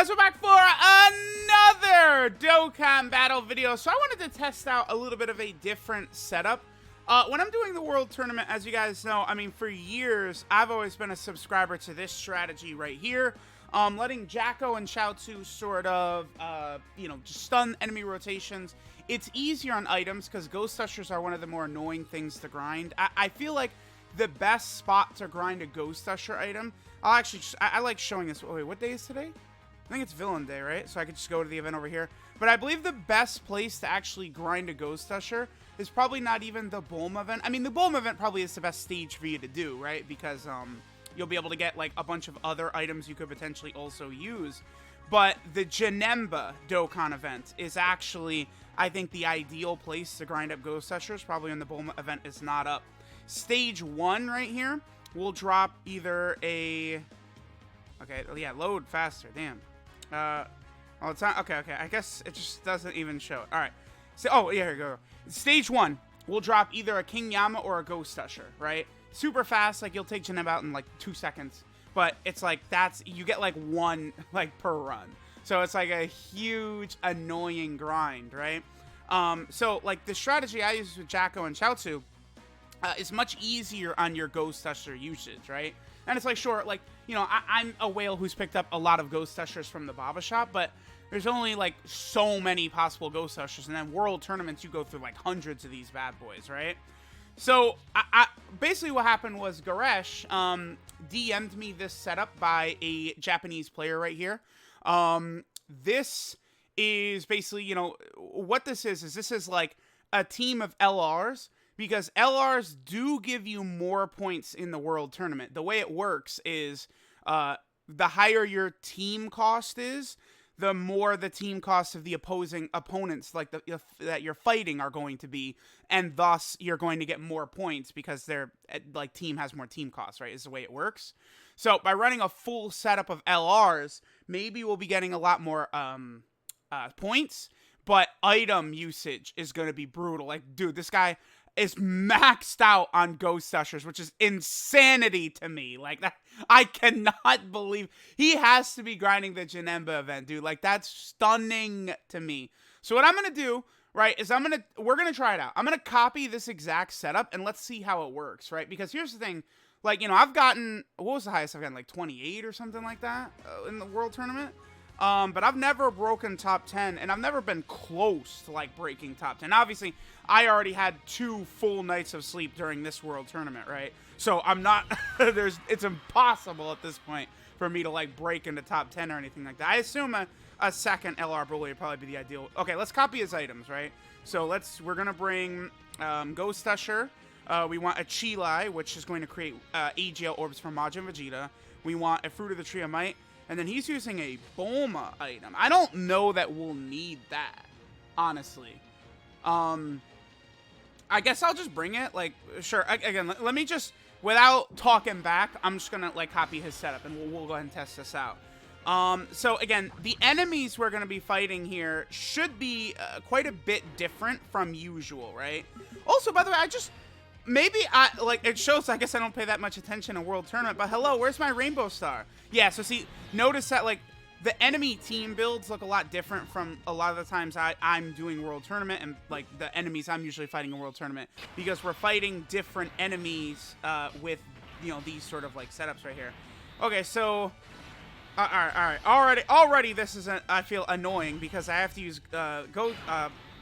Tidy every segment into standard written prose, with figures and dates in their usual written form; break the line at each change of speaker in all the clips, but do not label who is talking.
guys, we're back for another Dokkan battle video. So I wanted to test out a little bit of a different setup. When I'm doing the World Tournament, as you guys know, I mean, for years, I've always been a subscriber to this strategy right here. Letting Jaco and Chaozu sort of, just stun enemy rotations. It's easier on items because Ghost Ushers are one of the more annoying things to grind. I feel like the best spot to grind a Ghost Usher item, I like showing this. Wait, what day is today? I think it's Villain Day, right? So I could just go to the event over here. But I believe the best place to actually grind a Ghost Usher is probably not even the Bulma event. I mean, the Bulma event probably is the best stage for you to do, right? Because you'll be able to get like a bunch of other items you could potentially also use. But the Janemba Dokkan event is actually, I think, the ideal place to grind up Ghost Ushers, probably when the Bulma event is not up. Stage 1 right here will drop either a... Okay, yeah, load faster, damn. Oh, it's not... Okay, I guess it just doesn't even show it. Alright. So, oh, yeah, here we go. Stage 1 will drop either a King Yama or a Ghost Usher, right? Super fast, like, you'll take Janemba out in, like, 2 seconds. But it's like, you get, like, one, like, per run. So it's, like, a huge, annoying grind, right? So, like, the strategy I use with Jaco and Chaozu is much easier on your Ghost Usher usage, right? And it's like, sure, like, you know, I'm a whale who's picked up a lot of Ghost Ushers from the Baba Shop, but there's only, like, so many possible Ghost Ushers, and then World Tournaments, you go through, like, hundreds of these bad boys, right? So, basically what happened was Garesh DM'd me this setup by a Japanese player right here. This is basically, you know, what this is like a team of LRs, because LRs do give you more points in the World Tournament. The way it works is the higher your team cost is, the more the team costs of the opposing opponents, like that you're fighting, are going to be, and thus you're going to get more points because their like team has more team costs, right? Is the way it works. So by running a full setup of LRs, maybe we'll be getting a lot more points, but item usage is going to be brutal. Like, dude, this guy is maxed out on Ghost Ushers, which is insanity to me. Like, that, I cannot believe he has to be grinding the Janemba event, dude. Like, that's stunning to me. So what I'm gonna do, right, is we're gonna try it out. I'm gonna copy this exact setup and let's see how it works, right? Because here's the thing, like, you know, I've gotten, what was the highest I've gotten, like 28 or something like that in the World Tournament. But I've never broken top 10, and I've never been close to, like, breaking top 10. Obviously, I already had 2 full nights of sleep during this World Tournament, right? So I'm not, it's impossible at this point for me to, like, break into top 10 or anything like that. I assume a second LR Broly would probably be the ideal. Okay, let's copy his items, right? So we're gonna bring Ghost Usher. We want a Chilai, which is going to create AGL orbs from Majin Vegeta. We want a Fruit of the Tree of Might. And then he's using a Bulma item. I don't know that we'll need that, honestly. I guess I'll just bring it. Like, sure. Again, let me just, without talking back, I'm just going to, like, copy his setup. And we'll go ahead and test this out. So, again, the enemies we're going to be fighting here should be quite a bit different from usual, right? Also, by the way, maybe it shows, I guess I don't pay that much attention in World Tournament, but hello, where's my Rainbow Star? Yeah, so see, notice that, like, the enemy team builds look a lot different from a lot of the times I'm doing World Tournament, and, like, the enemies I'm usually fighting in World Tournament, because we're fighting different enemies with, you know, these sort of, like, setups right here. Okay, so, alright, already this is, I feel annoying, because I have to use,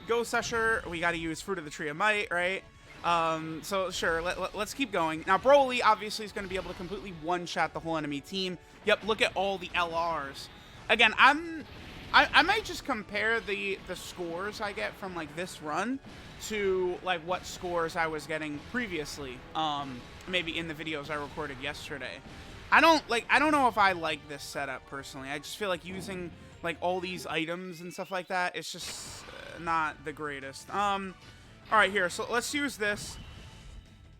Ghost Usher, we gotta use Fruit of the Tree of Might, right? So sure, let's keep going. Now, Broly obviously is going to be able to completely one-shot the whole enemy team. Yep, look at all the LRs. Again, I might just compare the scores I get from, like, this run to, like, what scores I was getting previously, maybe in the videos I recorded yesterday. I don't know if I like this setup personally. I just feel like using, like, all these items and stuff like that, it's just not the greatest. Alright, here, so let's use this.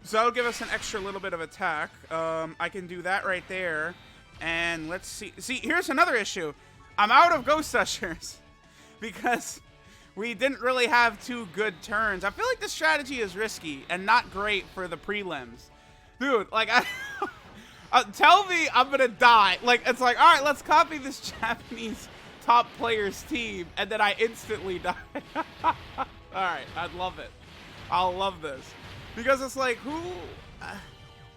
So that'll give us an extra little bit of attack. I can do that right there. And let's see. See, here's another issue. I'm out of Ghost Ushers. Because we didn't really have 2 good turns. I feel like this strategy is risky and not great for the prelims. Dude, like, Tell me I'm gonna die. Like, it's like, all right, let's copy this Japanese top player's team, and then I instantly die. All right, I'd love it. I'll love this. Because it's like, who...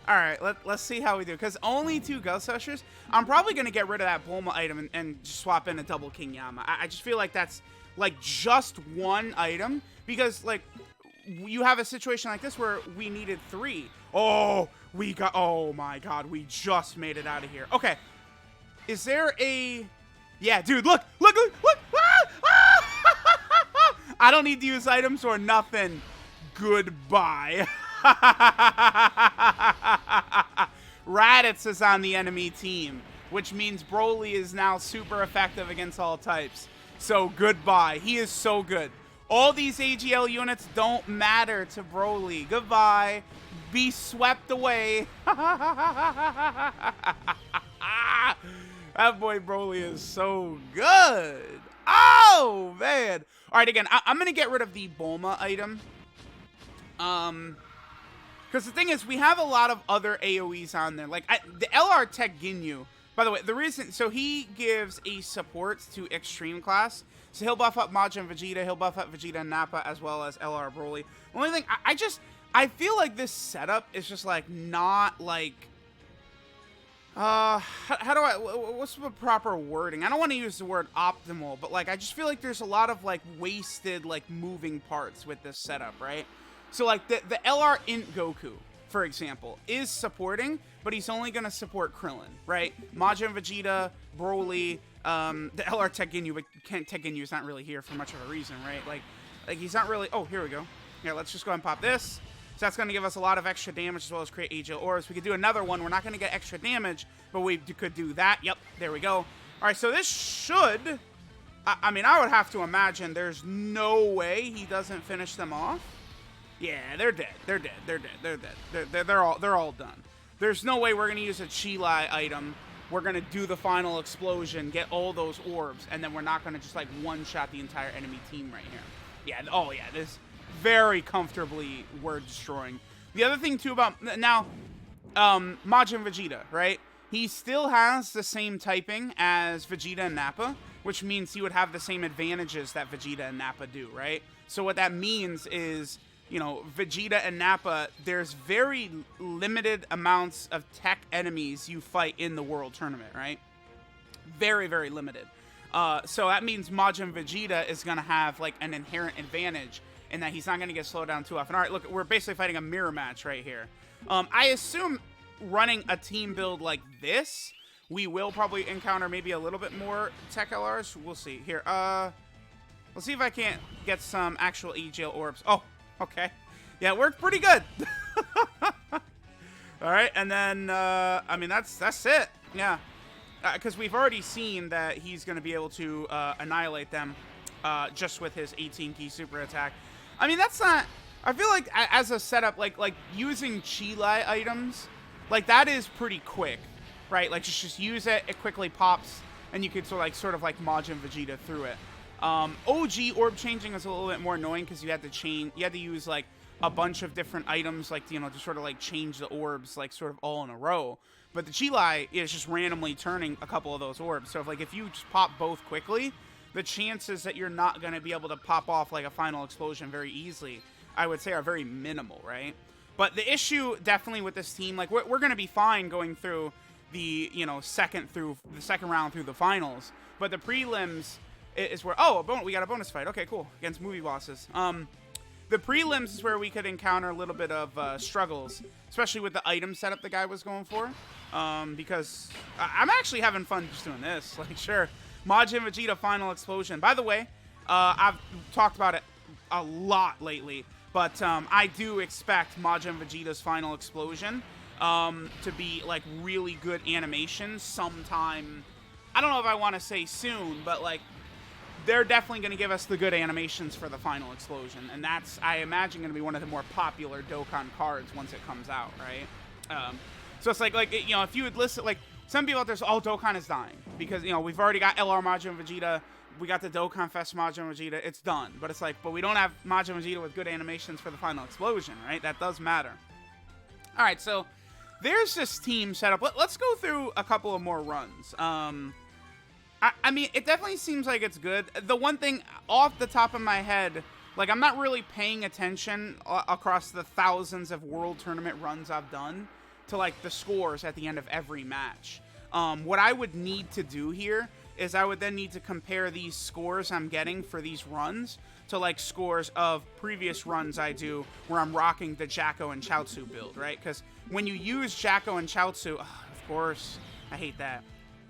all right, let's see how we do. Because only 2 Ghost Ushers. I'm probably going to get rid of that Bulma item and just swap in a double King Yama. I just feel like that's, like, just 1 item. Because, like, you have a situation like this where we needed 3. Oh, we got... Oh, my God. We just made it out of here. Okay. Is there a... Yeah, dude, look! Look! Look! Look! Ah! Ah! I don't need to use items or nothing. Goodbye. Raditz is on the enemy team, which means Broly is now super effective against all types. So goodbye. He is so good. All these AGL units don't matter to Broly. Goodbye. Be swept away. That boy Broly is so good. Oh, man. All right, again, I'm going to get rid of the Bulma item. Because the thing is, we have a lot of other AoEs on there. Like, the LR Tech Ginyu, by the way, the reason... So, he gives a support to Extreme Class. So, he'll buff up Majin Vegeta, he'll buff up Vegeta and Nappa, as well as LR Broly. The only thing, I feel like this setup is just, like, not, like... how do I... What's the proper wording? I don't want to use the word optimal, but, like, I just feel like there's a lot of, like, wasted, like, moving parts with this setup, right? So, like, the LR Int Goku, for example, is supporting, but he's only going to support Krillin, right? Majin Vegeta, Broly, the LR Tech Ginyu, but Tech Ginyu is not really here for much of a reason, right? Like he's not really... Oh, here we go. Yeah, let's just go ahead and pop this. So that's going to give us a lot of extra damage as well as create AGL Orbs. We could do another one. We're not going to get extra damage, but we could do that. Yep, there we go. All right, so this should... I mean, I would have to imagine there's no way he doesn't finish them off. Yeah, they're dead. They're dead. They're dead. They're dead. They're all done. There's no way we're gonna use a Chi-Lai item. We're gonna do the final explosion, get all those orbs, and then we're not gonna just like one-shot the entire enemy team right here. Yeah. Oh yeah. This very comfortably word destroying. The other thing too about now, Majin Vegeta, right? He still has the same typing as Vegeta and Nappa, which means he would have the same advantages that Vegeta and Nappa do, right? So what that means is, you know, Vegeta and Nappa, there's very limited amounts of tech enemies you fight in the World Tournament, right? Very, very limited. So that means Majin Vegeta is going to have, like, an inherent advantage in that he's not going to get slowed down too often. All right, look, we're basically fighting a mirror match right here. I assume running a team build like this, we will probably encounter maybe a little bit more tech LRs. We'll see. Here, let's see if I can't get some actual EGL orbs. Oh, okay. Yeah, it worked pretty good. All right, and then, I mean, that's it. Yeah, because we've already seen that he's going to be able to annihilate them just with his 18-key super attack. I mean, that's not... I feel like as a setup, like using Chi-Lai items, like, that is pretty quick, right? Like, just use it, it quickly pops, and you could sort of like Majin Vegeta through it. OG orb changing is a little bit more annoying because you had to use like a bunch of different items, like, you know, to sort of like change the orbs like sort of all in a row. But the Chi-Lai is just randomly turning a couple of those orbs. So if you just pop both quickly, the chances that you're not going to be able to pop off like a final explosion very easily, I would say, are very minimal, right? But the issue definitely with this team, like, we're going to be fine going through the, you know, second round through the finals. But the prelims is where, we got a bonus fight. Okay, cool. Against movie bosses. The prelims is where we could encounter a little bit of struggles, especially with the item setup the guy was going for. Because I'm actually having fun just doing this. Like, sure, Majin Vegeta final explosion. By the way, I've talked about it a lot lately, but I do expect Majin Vegeta's final explosion to be like really good animation sometime. I don't know if I want to say soon, but like, they're definitely going to give us the good animations for the final explosion, and that's, I imagine, going to be one of the more popular Dokkan cards once it comes out, right? So it's like you know, if you would listen, like, some people out there say, oh, Dokkan is dying because, you know, we've already got LR Majin Vegeta, we got the Dokkan Fest Majin Vegeta, it's done. But it's like, but we don't have Majin Vegeta with good animations for the final explosion, right? That does matter. All right, so there's this team set up. Let's go through a couple of more runs. I mean, it definitely seems like it's good. The one thing off the top of my head, like, I'm not really paying attention across the thousands of World Tournament runs I've done to, like, the scores at the end of every match. What I would need to do here is I would then need to compare these scores I'm getting for these runs to, like, scores of previous runs I do where I'm rocking the Jaco and Chaozu build, right? Because when you use Jaco and Chaozu, of course, I hate that.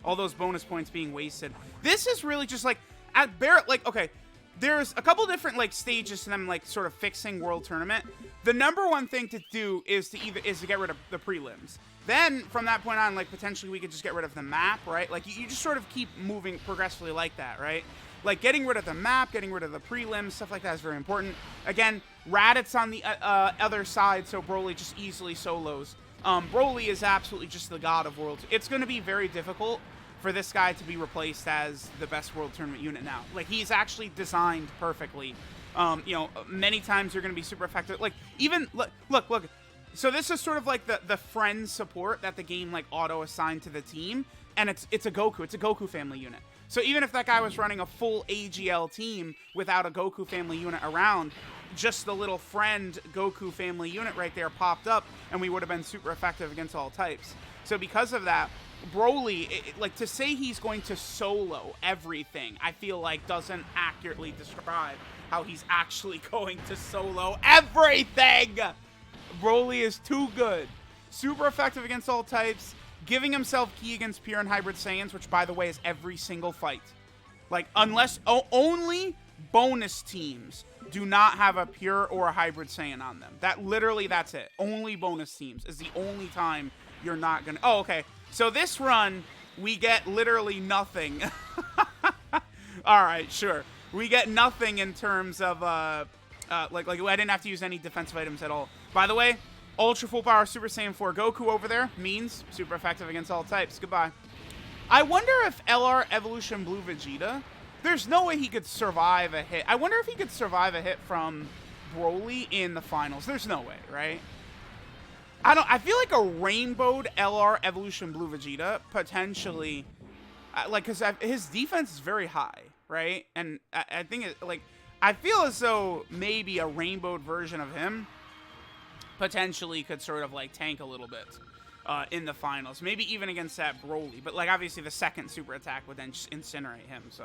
All those bonus points being wasted. This is really just, like, at bare, like, okay, there's a couple different, like, stages to them, like, sort of fixing World Tournament. The number one thing to do is to get rid of the prelims. Then, from that point on, like, potentially we could just get rid of the map, right? Like, you just sort of keep moving progressively like that, right? Like, getting rid of the map, getting rid of the prelims, stuff like that is very important. Again, Raditz on the other side, so Broly just easily solos. Broly is absolutely just the god of World. It's going to be very difficult for this guy to be replaced as the best World Tournament unit now. Like, he's actually designed perfectly. You know, many times you're going to be super effective. Like, even, look. So this is sort of like the friend support that the game, like, auto-assigned to the team. And it's a Goku. It's a Goku family unit. So even if that guy was running a full AGL team without a Goku family unit around, just the little friend Goku family unit right there popped up, and we would have been super effective against all types. So because of that, Broly, like, to say he's going to solo everything, I feel like doesn't accurately describe how he's actually going to solo everything. Broly is too good. Super effective against all types. Giving himself key against pure and hybrid Saiyans, which, by the way, is every single fight. Like, unless only bonus teams do not have a pure or a hybrid Saiyan on them. That's it. Only bonus teams is the only time you're not gonna. Oh, okay. So this run, we get literally nothing. All right, sure. We get nothing in terms of like I didn't have to use any defensive items at all. By the way, Ultra Full Power Super Saiyan 4 Goku over there means super effective against all types. Goodbye. I wonder if LR Evolution Blue Vegeta, there's no way he could survive a hit. I wonder if he could survive a hit from Broly in the finals. There's no way, right? I feel like a rainbowed LR Evolution Blue Vegeta potentially, like, because his defense is very high, right? And I think I feel as though maybe a rainbowed version of him potentially could sort of, like, tank a little bit in the finals. Maybe even against that Broly. But, like, obviously the second super attack would then just incinerate him. So,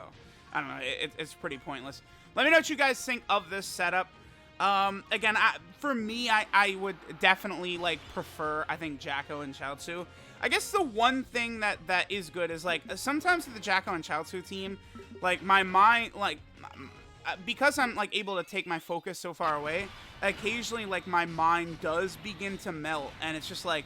I don't know. It's pretty pointless. Let me know what you guys think of this setup. Again, for me, I would definitely, like, prefer, I think, Jaco and Chaozu. I guess the one thing that is good is, like, sometimes with the Jaco and Chaozu team, like, my mind, like, because I'm, like, able to take my focus so far away, occasionally, like, my mind does begin to melt, and it's just, like,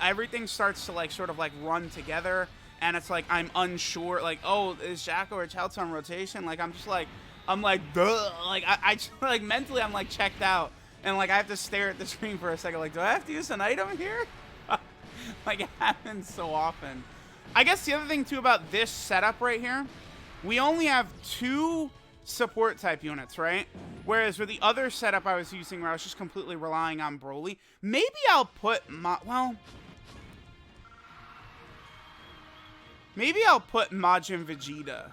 everything starts to, like, sort of, like, run together, and it's, like, I'm unsure, like, oh, is Jaco or Chaozu on rotation? Like, I'm just, like, duh, like, I just, like, mentally, I'm, like, checked out, and, like, I have to stare at the screen for a second, like, do I have to use an item here? Like, it happens so often. I guess the other thing, too, about this setup right here, we only have 2 support type units, right? Whereas with the other setup I was using where I was just completely relying on Broly, maybe I'll put maybe I'll put Majin Vegeta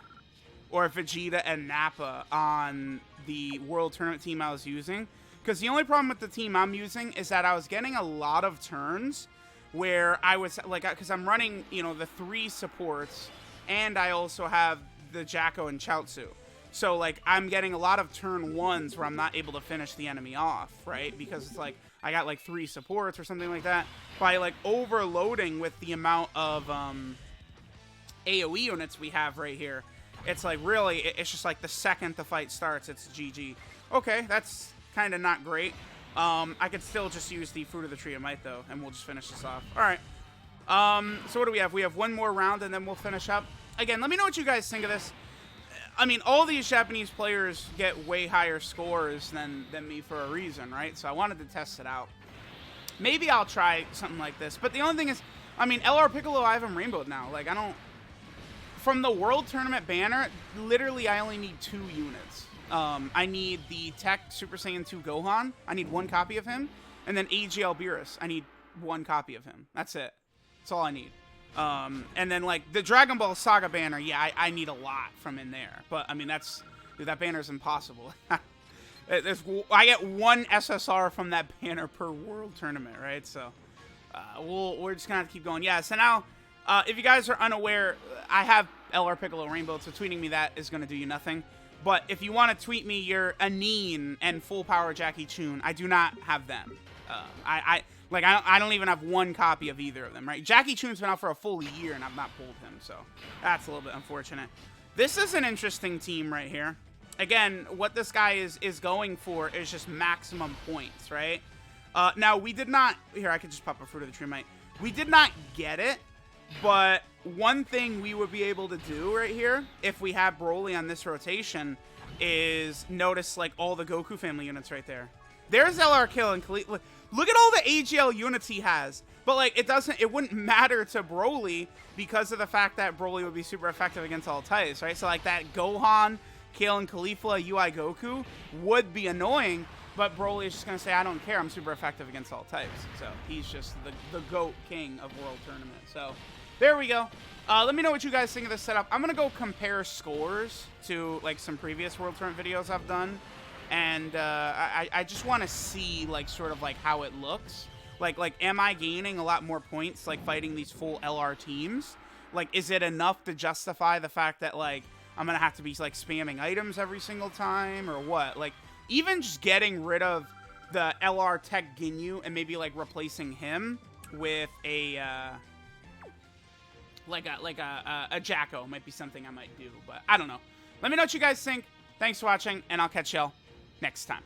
or Vegeta and Nappa on the World Tournament team I was using, because the only problem with the team I'm using is that I was getting a lot of turns where I was, like, because I'm running, you know, the 3 supports, and I also have the Jaco and Chaozu. So, like, I'm getting a lot of turn 1s where I'm not able to finish the enemy off, right? Because it's like, I got, like, 3 supports or something like that. By, like, overloading with the amount of AoE units we have right here, it's like, really, it's just like the second the fight starts, it's GG. Okay, that's kind of not great. I could still just use the Fruit of the Tree of Might, though, and we'll just finish this off. All right. So what do we have? We have one more round, and then we'll finish up. Again, let me know what you guys think of this. I mean, all these Japanese players get way higher scores than me for a reason, right? So I wanted to test it out. Maybe I'll try something like this. But the only thing is, I mean, LR Piccolo, I have him rainbowed now. Like, I don't... From the World Tournament banner, literally I only need 2 units. I need the Tech Super Saiyan 2 Gohan. I need 1 copy of him. And then AGL Beerus. I need one copy of him. That's it. That's all I need. And then, like, the Dragon Ball Saga banner, yeah, I need a lot from in there. But, I mean, dude, that banner's impossible. I get one SSR from that banner per world tournament, right? So, we're just gonna have to keep going. Yeah, so now, if you guys are unaware, I have LR Piccolo Rainbow, so tweeting me that is gonna do you nothing. But if you want to tweet me your Anine and Full Power Jackie Chun, I do not have them. I don't even have one copy of either of them, right? Jackie Chun's been out for a full year, and I've not pulled him, so that's a little bit unfortunate. This is an interesting team right here. Again, what this guy is going for is just maximum points, right? Now, we did not... Here, I could just pop a Fruit of the Tree Might. We did not get it, but one thing we would be able to do right here, if we have Broly on this rotation, is notice, like, all the Goku family units right there. There's LR Kill and Khalid. Look at all the AGL units he has. But, like, it wouldn't matter to Broly because of the fact that Broly would be super effective against all types, right? So, like, that Gohan, Kale and Caulifla, UI Goku would be annoying, but Broly is just going to say, I don't care, I'm super effective against all types. So, he's just the GOAT king of World Tournament. So, there we go. Let me know what you guys think of this setup. I'm going to go compare scores to, like, some previous World Tournament videos I've done. And I just want to see, like, sort of, like, how it looks. Like, am I gaining a lot more points, like, fighting these full LR teams? Like, is it enough to justify the fact that, like, I'm going to have to be, like, spamming items every single time, or what? Like, even just getting rid of the LR Tech Ginyu and maybe, like, replacing him with a Jaco might be something I might do, but I don't know. Let me know what you guys think. Thanks for watching, and I'll catch y'all next time.